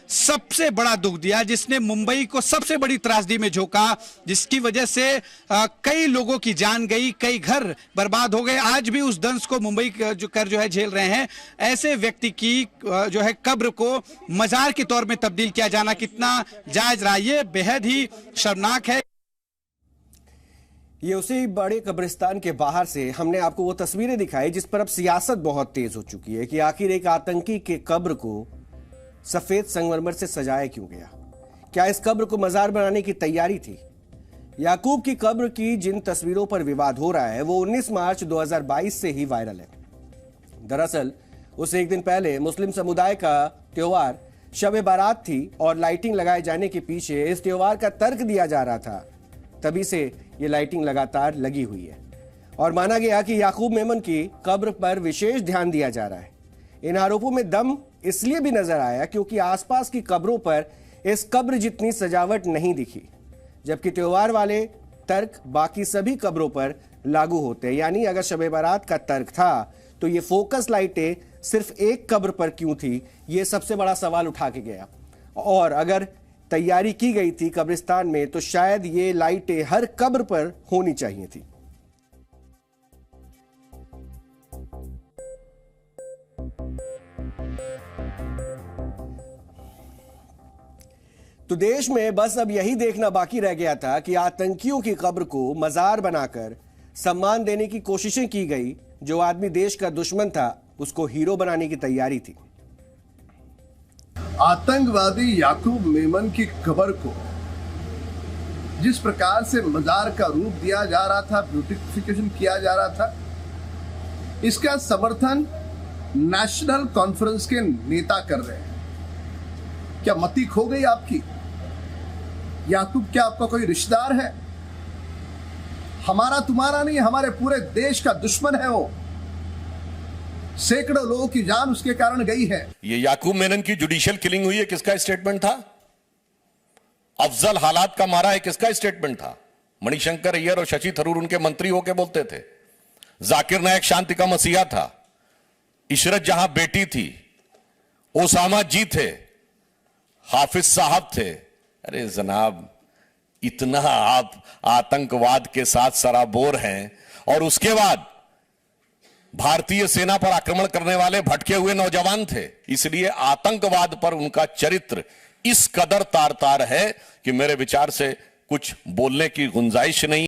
सबसे बड़ा दुख दिया, जिसने मुंबई को सबसे बड़ी त्रासदी में झोंका, जिसकी वजह से कई लोगों की जान गई, कई घर बर्बाद हो गए। आज भी उस दंश को मुंबई जो है झेल रहे हैं। ऐसे व्यक्ति की जो है कब्र को मजार के तौर में तब्दील किया जाना कितना जायज रहा, ये बेहद ही शर्मनाक है। ये उसी बड़े कब्रिस्तान के बाहर से हमने आपको वो तस्वीरें दिखाई जिस पर अब सियासत बहुत तेज हो चुकी है कि आखिर एक आतंकी के कब्र को सफेद संगमरमर से सजाया क्यों गया। क्या इस कब्र को मजार बनाने की तैयारी थी? याकूब की कब्र की जिन तस्वीरों पर विवाद हो रहा है वो 19 मार्च 2022 से ही वायरल है। दरअसल उससे एक दिन पहले मुस्लिम समुदाय का त्योहार शब बारात थी और लाइटिंग लगाए जाने के पीछे इस त्योहार का तर्क दिया जा रहा था। तभी से ये लाइटिंग लगातार लगी हुई है और माना गया कि याकूब मेमन की कब्र पर विशेष ध्यान दिया जा रहा है। इन आरोपों में दम इसलिए भी नजर आया क्योंकि आसपास की कब्रों पर इस कब्र जितनी सजावट नहीं दिखी, जबकि त्योहार वाले तर्क बाकी सभी कब्रों पर लागू होते हैं। यानी अगर शब बारात का तर्क था तो ये फोकस लाइटें सिर्फ एक कब्र पर क्यों थी, ये सबसे बड़ा सवाल उठा के गया। और अगर तैयारी की गई थी कब्रिस्तान में तो शायद ये लाइटें हर कब्र पर होनी चाहिए थी। तो देश में बस अब यही देखना बाकी रह गया था कि आतंकियों की कब्र को मजार बनाकर सम्मान देने की कोशिशें की गई। जो आदमी देश का दुश्मन था उसको हीरो बनाने की तैयारी थी। आतंकवादी याकूब मेमन की कब्र को जिस प्रकार से मजार का रूप दिया जा रहा था, ब्यूटिफिकेशन किया जा रहा था, इसका समर्थन नेशनल कॉन्फ्रेंस के नेता कर रहे हैं। क्या मति खो गई आपकी? याकूब क्या आपका कोई रिश्तेदार है? हमारा तुम्हारा नहीं, हमारे पूरे देश का दुश्मन है वो। सैकड़ों लोगों की जान उसके कारण गई है। ये याकूब मेनन की जुडिशियल किलिंग हुई है, किसका स्टेटमेंट था? अफजल हालात का मारा है, किसका स्टेटमेंट था? मणिशंकर अय्यर और शशि थरूर उनके मंत्री होके बोलते थे। जाकिर नायक शांति का मसीहा था, इशरत जहां बेटी थी, ओसामा जी थे, हाफिज साहब थे। अरे जनाब, इतना आप आतंकवाद के साथ सराबोर हैं और उसके बाद भारतीय सेना पर आक्रमण करने वाले भटके हुए नौजवान थे। इसलिए आतंकवाद पर उनका चरित्र इस कदर तार तार है कि मेरे विचार से कुछ बोलने की गुंजाइश नहीं।